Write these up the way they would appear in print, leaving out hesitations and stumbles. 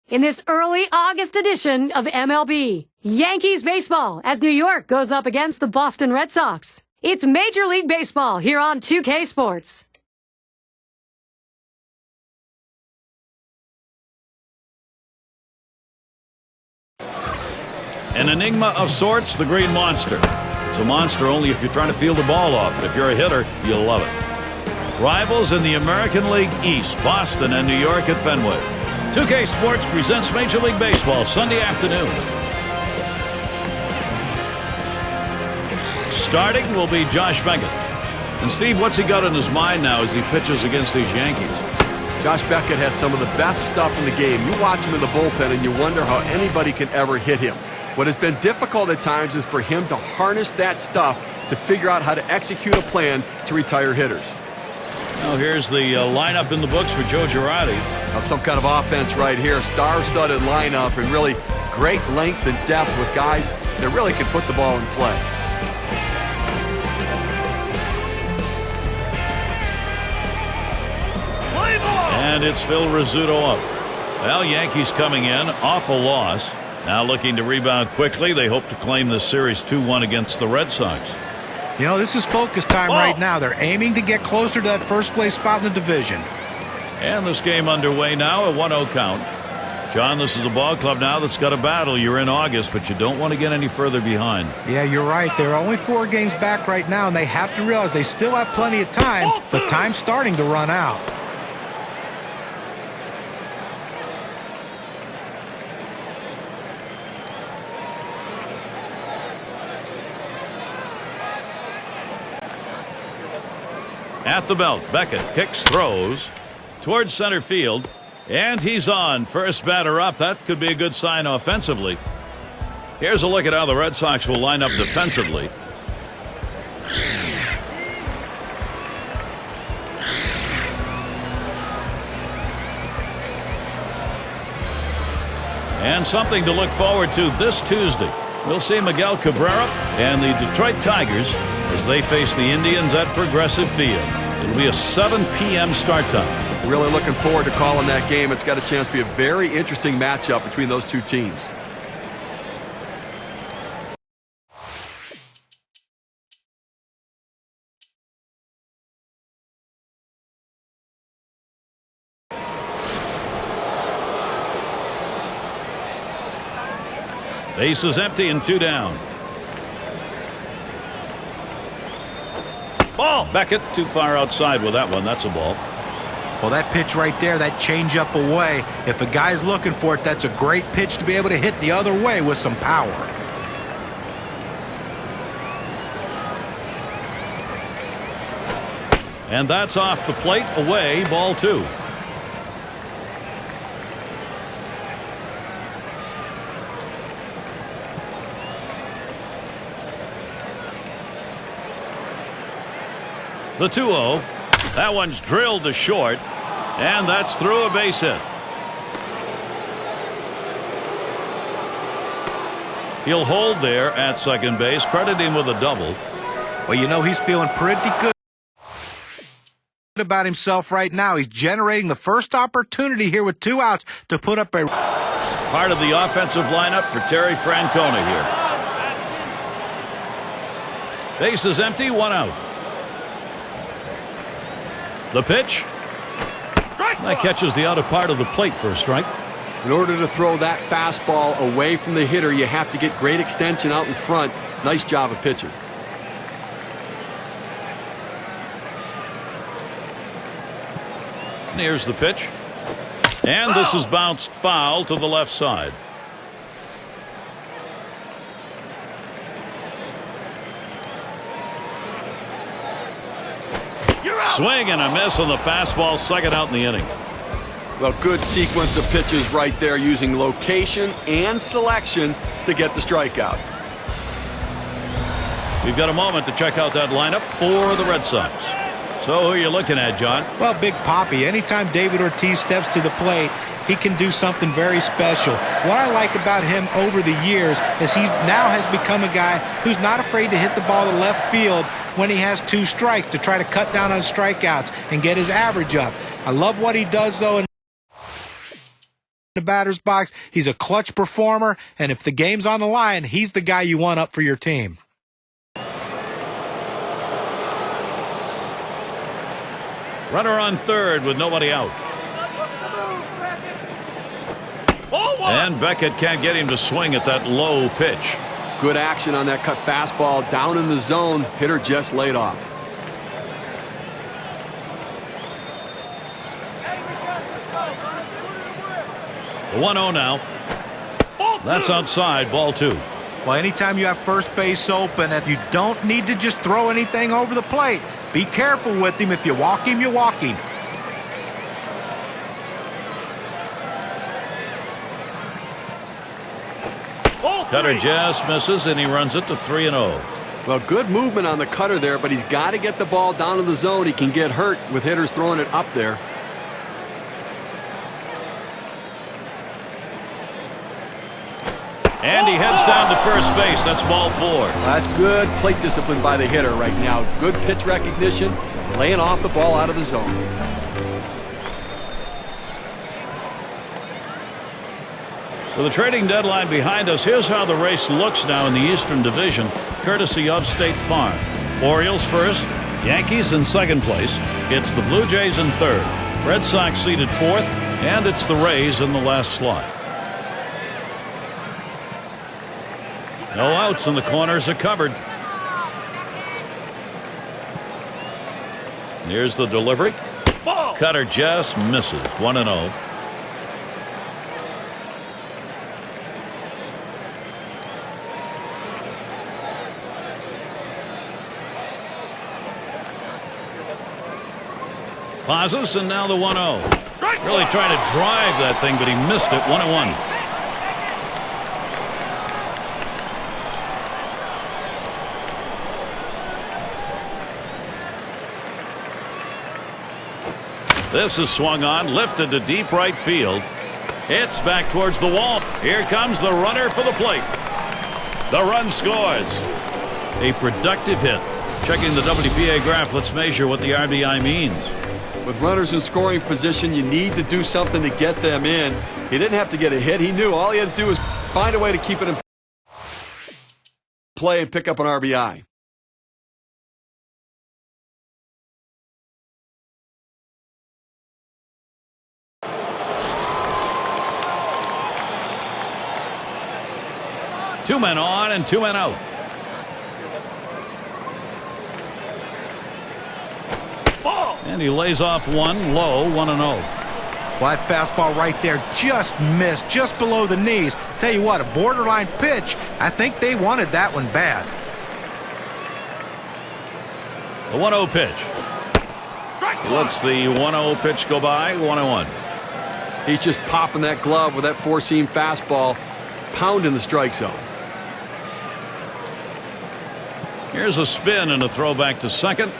in this early August edition of MLB. Yankees baseball as New York goes up against the Boston Red Sox. It's Major League Baseball here on 2K Sports. An enigma of sorts, the Green Monster. It's a monster only if you're trying to field the ball off. If you're a hitter, you'll love it. Rivals in the American League East, Boston and New York at Fenway. 2K Sports presents Major League Baseball Sunday afternoon. Starting will be Josh Beckett. And Steve, what's he got in his mind now as he pitches against these Yankees? Josh Beckett has some of the best stuff in the game. You watch him in the bullpen and you wonder how anybody can ever hit him. What has been difficult at times is for him to harness that stuff to figure out how to execute a plan to retire hitters. Now here's the lineup in the books for Joe Girardi. Now some kind of offense right here. Star-studded lineup and really great length and depth with guys that really can put the ball in play. And it's Phil Rizzuto up. Well, Yankees coming in off a loss. Now looking to rebound quickly. They hope to claim this series 2-1 against the Red Sox. You know, this is focus time right now. They're aiming to get closer to that first place spot in the division. And this game underway now, a 1-0 count. John, this is a ball club now that's got a battle. You're in August, but you don't want to get any further behind. Yeah, you're right. They're only 4 games back right now, and they have to realize they still have plenty of time, but time's starting to run out. At the belt, Beckett kicks, throws towards center field, and he's on. First batter up. That could be a good sign offensively. Here's a look at how the Red Sox will line up defensively. And something to look forward to this Tuesday. We'll see Miguel Cabrera and the Detroit Tigers as they face the Indians at Progressive Field. It'll be a 7 p.m. start time. Really looking forward to calling that game. It's got a chance to be a very interesting matchup between those two teams. Base is empty and 2 down. Ball. Beckett too far outside with that one. That's a ball. Well, that pitch right there, that changeup away, if a guy's looking for it, that's a great pitch to be able to hit the other way with some power. And that's off the plate, away, ball 2. The 2-0. That one's drilled to short, and that's through a base hit. He'll hold there at second base. Credit him with a double. Well, you know, he's feeling pretty good about himself right now. He's generating the first opportunity here with 2 outs to put up a part of the offensive lineup for Terry Francona here. Base is empty, 1 out. The pitch. That catches the outer part of the plate for a strike. In order to throw that fastball away from the hitter, you have to get great extension out in front. Nice job of pitching. Here's the pitch. And this is bounced foul to the left side. Swing and a miss on the fastball, second out in the inning. Well, good sequence of pitches right there, using location and selection to get the strikeout. We've got a moment to check out that lineup for the Red Sox. So who are you looking at, John? Well, Big Papi. Anytime David Ortiz steps to the plate, he can do something very special. What I like about him over the years is he now has become a guy who's not afraid to hit the ball to left field when he has 2 strikes to try to cut down on strikeouts and get his average up. I love what he does, though, in the batter's box. He's a clutch performer, and if the game's on the line, he's the guy you want up for your team. Runner on third with nobody out. And Beckett can't get him to swing at that low pitch. Good action on that cut fastball down in the zone. Hitter just laid off. The 1-0 now. That's outside, ball 2. Well, anytime you have first base open, and you don't need to just throw anything over the plate. Be careful with him. If you walk him, you walk him. Cutter just misses, and he runs it to 3-0. Well, good movement on the cutter there, but he's got to get the ball down to the zone. He can get hurt with hitters throwing it up there. And he heads down to first base. That's ball 4. That's good plate discipline by the hitter right now. Good pitch recognition, laying off the ball out of the zone. With the trading deadline behind us, here's how the race looks now in the Eastern Division, courtesy of State Farm. Orioles first, Yankees in second place. It's the Blue Jays in third. Red Sox seated fourth, and it's the Rays in the last slot. No outs, and the corners are covered. Here's the delivery. Cutter just misses. 1-0. Pauses, and now the 1-0. Really trying to drive that thing, but he missed it. 1-1. This is swung on, lifted to deep right field. It's back towards the wall. Here comes the runner for the plate. The run scores. A productive hit. Checking the WPA graph, let's measure what the RBI means. With runners in scoring position, you need to do something to get them in. He didn't have to get a hit. He knew all he had to do was find a way to keep it in play and pick up an RBI. Two men on and 2 men out. And he lays off one low, 1-0. Well, that fastball right there just missed, just below the knees. Tell you what, a borderline pitch. I think they wanted that one bad. The 1-0 pitch. He lets the 1-0 pitch go by. 1-1. He's just popping that glove with that four-seam fastball, pounding the strike zone. Here's a spin and a throw back to second.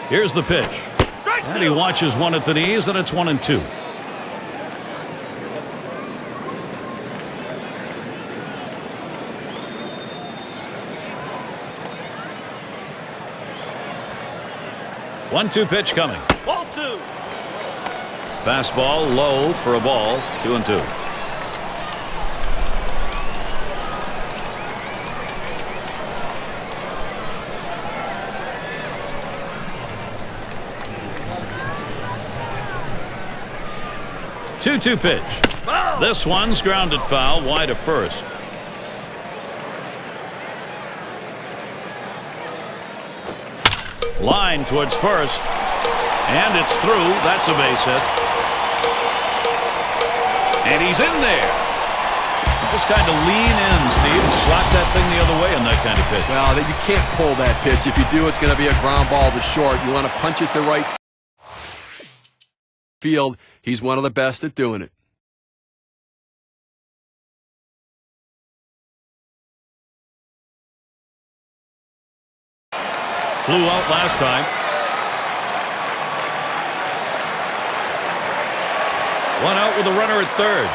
Here's the pitch. And he watches one at the knees, and it's 1-2. One-two pitch coming. Ball 2. Fastball low for a ball. 2-2. Two-two pitch. This one's grounded foul wide of first. Line towards first, and it's through. That's a base hit, and he's in there. Just kind of lean in, Steve, and slap that thing the other way in that kind of pitch. Well, you can't pull that pitch. If you do, it's going to be a ground ball to short. You want to punch it to right field. He's one of the best at doing it. Flew out last time. One out with a runner at third.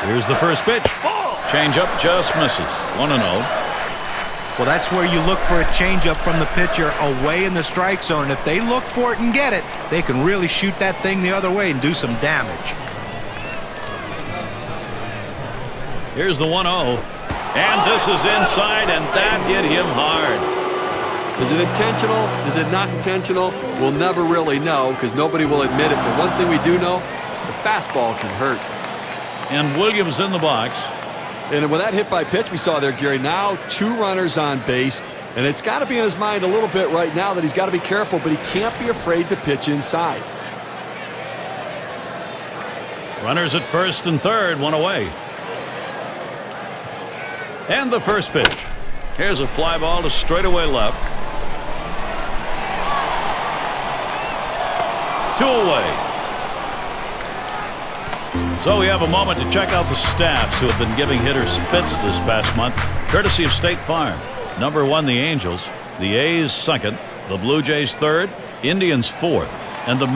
Here's the first pitch. Change up just misses. 1-0. Well, that's where you look for a changeup from the pitcher away in the strike zone. If they look for it and get it, they can really shoot that thing the other way and do some damage. Here's the 1-0. And this is inside, and that hit him hard. Is it intentional? Is it not intentional? We'll never really know because nobody will admit it. But one thing we do know, the fastball can hurt. And Williams in the box. And with that hit by pitch we saw there, Gary, now 2 runners on base. And it's got to be in his mind a little bit right now that he's got to be careful, but he can't be afraid to pitch inside. Runners at first and third, 1 away. And the first pitch. Here's a fly ball to straightaway left. 2 away. So we have a moment to check out the staffs who have been giving hitters fits this past month, courtesy of State Farm. Number 1, the Angels. The A's second. The Blue Jays third. Indians fourth. And the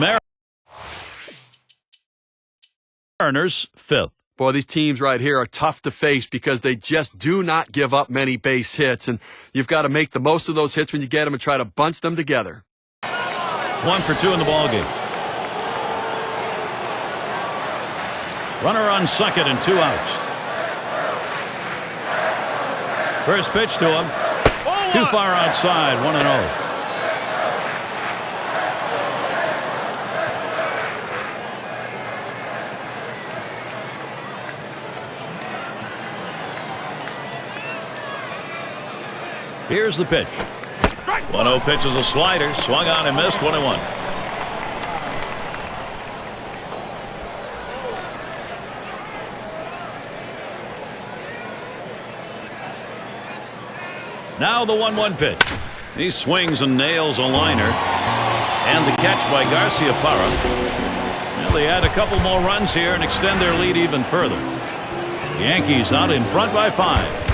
Mariners fifth. Boy, these teams right here are tough to face because they just do not give up many base hits. And you've got to make the most of those hits when you get them and try to bunch them together. 1 for 2 in the ballgame. Runner on second and 2 outs. First pitch to him. Too far outside, 1-0. Here's the pitch. 1-0 pitch is a slider. Swung on and missed, 1-1. Now the 1-1 pitch. He swings and nails a liner. And the catch by Garcia Parra. Well, they add a couple more runs here and extend their lead even further. The Yankees out in front by 5.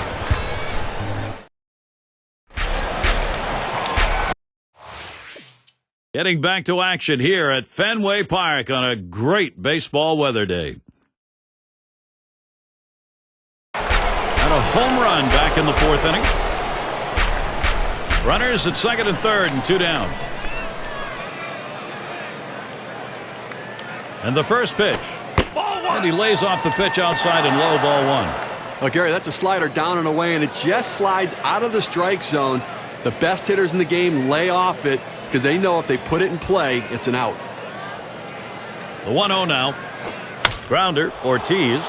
Getting back to action here at Fenway Park on a great baseball weather day. And a home run back in the 4th inning. Runners at second and third and 2 down. And the first pitch. And he lays off the pitch outside and low, ball 1. Well, Gary, that's a slider down and away, and it just slides out of the strike zone. The best hitters in the game lay off it because they know if they put it in play, it's an out. The 1-0 now. Grounder, Ortiz.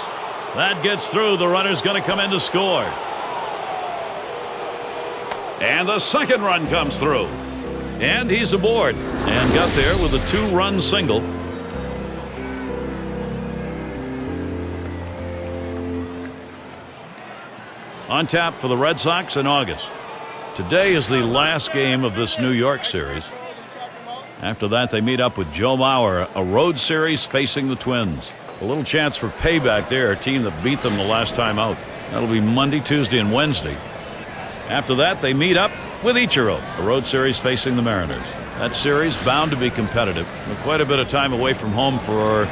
That gets through. The runner's going to come in to score. And the second run comes through. And he's aboard. And got there with a 2-run single. On tap for the Red Sox in August. Today is the last game of this New York series. After that, they meet up with Joe Mauer, a road series facing the Twins. A little chance for payback there, a team that beat them the last time out. That'll be Monday, Tuesday, and Wednesday. After that, they meet up with Ichiro, a road series facing the Mariners. That series bound to be competitive, with quite a bit of time away from home for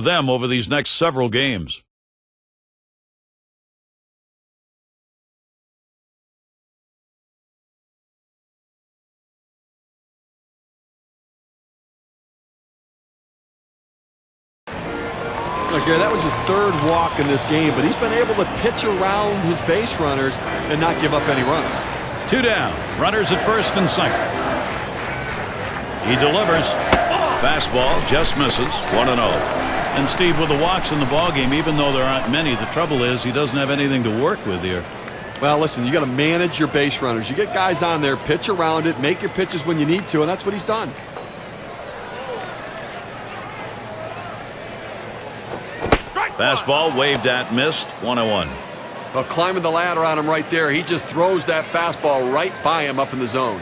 them over these next several games. Gary, that was his 3rd walk in this game, but he's been able to pitch around his base runners and not give up any runs. 2 down. Runners at first and second. He delivers. Fastball just misses. 1-0. And Steve, with the walks in the ballgame, even though there aren't many, the trouble is he doesn't have anything to work with here. Well, listen, you got to manage your base runners. You get guys on there, pitch around it, make your pitches when you need to, and that's what he's done. Fastball waved at, missed, 1-1. Well, climbing the ladder on him right there, he just throws that fastball right by him up in the zone.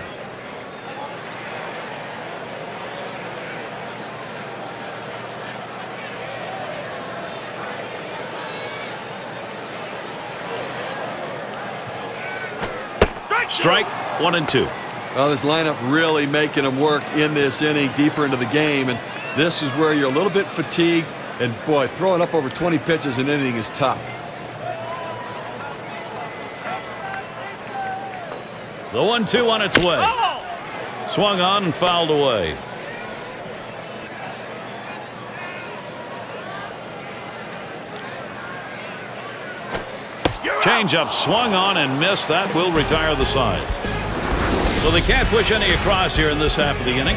Strike, 1-2. Well, this lineup really making him work in this inning deeper into the game, and this is where you're a little bit fatigued. And, boy, throwing up over 20 pitches an inning is tough. The 1-2 on its way. Swung on and fouled away. Changeup swung on and missed. That will retire the side. So they can't push any across here in this half of the inning.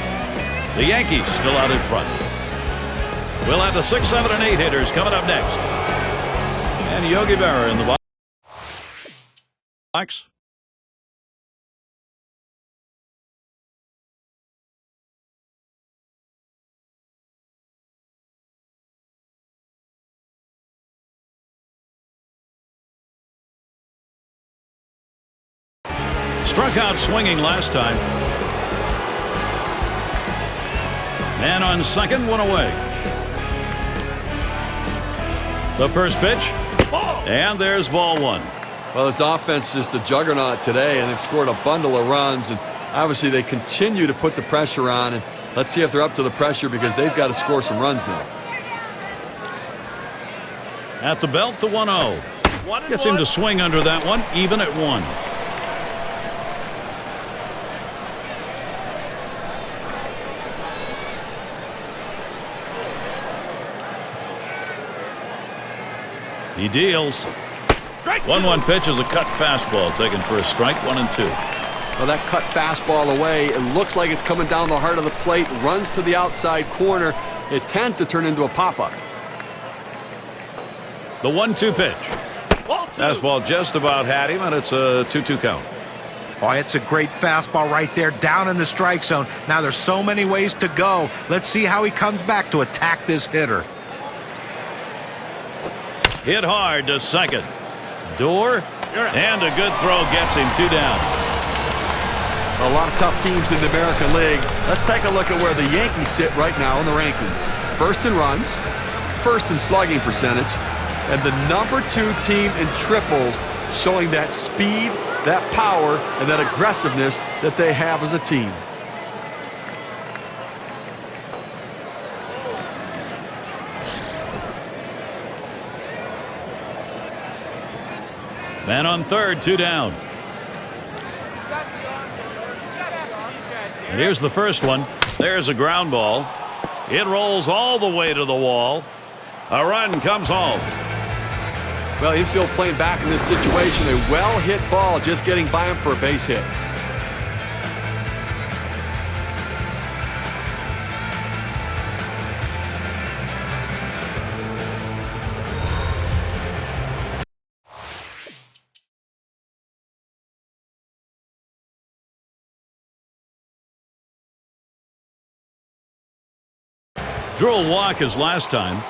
The Yankees still out in front. We'll have the 6, 7, and 8 hitters coming up next. And Yogi Berra in the box. Struck out swinging last time. Man on second, one away. The first pitch, and there's ball one. Well, this offense is the juggernaut today, and they've scored a bundle of runs, and obviously they continue to put the pressure on, and let's see if they're up to the pressure because they've got to score some runs now. At the belt, the 1-0. Gets him to swing under that one, even at 1. He deals. 1-1 pitch is a cut fastball taken for a strike. 1-2. Well, that cut fastball away, it looks like it's coming down the heart of the plate, runs to the outside corner. It tends to turn into a pop-up. The 1-2 pitch. Fastball just about had him, and it's a 2-2 count. Oh, it's a great fastball right there, down in the strike zone. Now there's so many ways to go. Let's see how he comes back to attack this hitter. Hit hard to second. Door, and a good throw gets him 2 down. A lot of tough teams in the American League. Let's take a look at where the Yankees sit right now in the rankings. First in runs, first in slugging percentage, and the number 2 team in triples, showing that speed, that power, and that aggressiveness that they have as a team. Man on third, 2 down. And here's the first one. There's a ground ball. It rolls all the way to the wall. A run comes home. Well, infield playing back in this situation. A well-hit ball just getting by him for a base hit. Drew a walk as last time.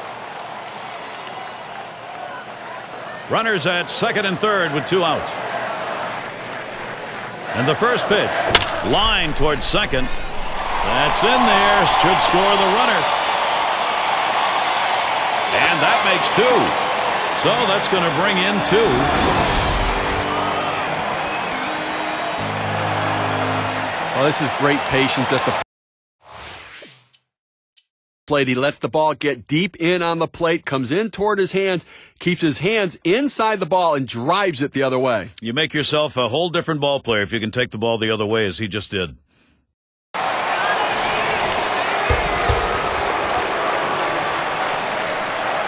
Runners at second and third with 2 outs. And the first pitch, line towards second. That's in there, should score the runner. And that makes 2. So that's going to bring in 2. Well, this is great patience at the plate. He lets the ball get deep in on the plate, comes in toward his hands, keeps his hands inside the ball, and drives it the other way. You make yourself a whole different ball player if you can take the ball the other way as he just did.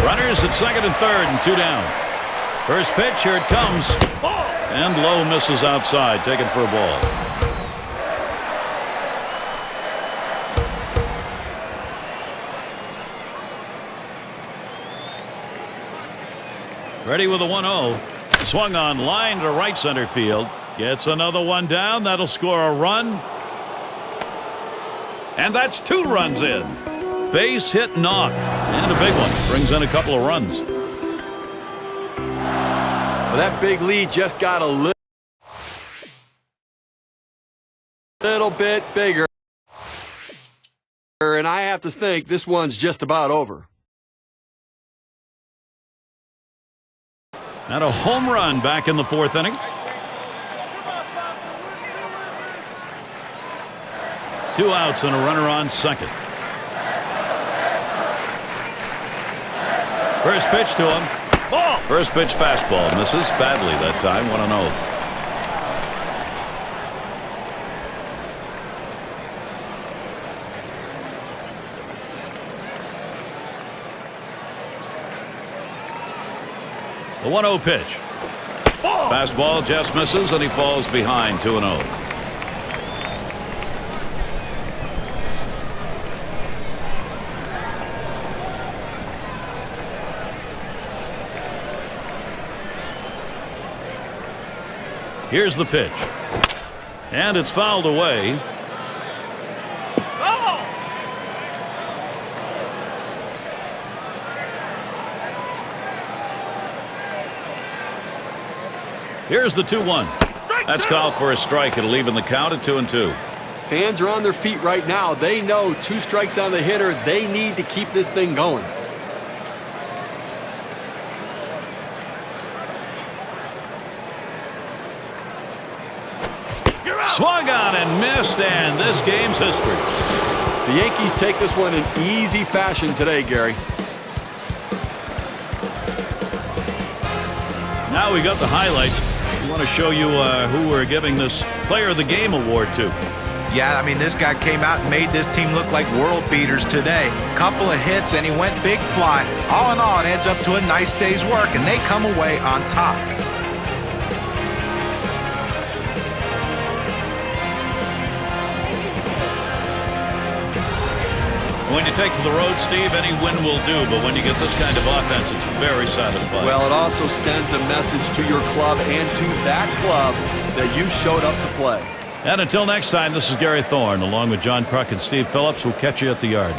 Runners at second and third and 2 down. First pitch, here it comes. And low misses outside, taken for a ball. Ready with a 1-0. Swung on, line to right center field. Gets another one down. That'll score a run. And that's 2 runs in. Base hit knock. And a big one. Brings in a couple of runs. Well, that big lead just got a little bit bigger. And I have to think this one's just about over. And a home run back in the 4th inning. 2 outs and a runner on second. First pitch to him. First pitch fastball. Misses badly that time. 1-0. The 1-0 pitch. Fastball just misses, and he falls behind 2-0. Here's the pitch. And it's fouled away. Here's the 2-1. That's called for a strike. It'll even the count at 2-2. Fans are on their feet right now. They know 2 strikes on the hitter. They need to keep this thing going. Swung on and missed, and this game's history. The Yankees take this one in easy fashion today, Gary. Now we got the highlights. We want to show you who we're giving this Player of the Game award to. Yeah, I mean, this guy came out and made this team look like world beaters today. Couple of hits, and he went big fly. All in all, it adds up to a nice day's work, and they come away on top. When you take to the road, Steve, any win will do, but when you get this kind of offense, it's very satisfying. Well, it also sends a message to your club and to that club that you showed up to play. And until next time, this is Gary Thorne, along with John Kruk and Steve Phillips. We'll catch you at the yard.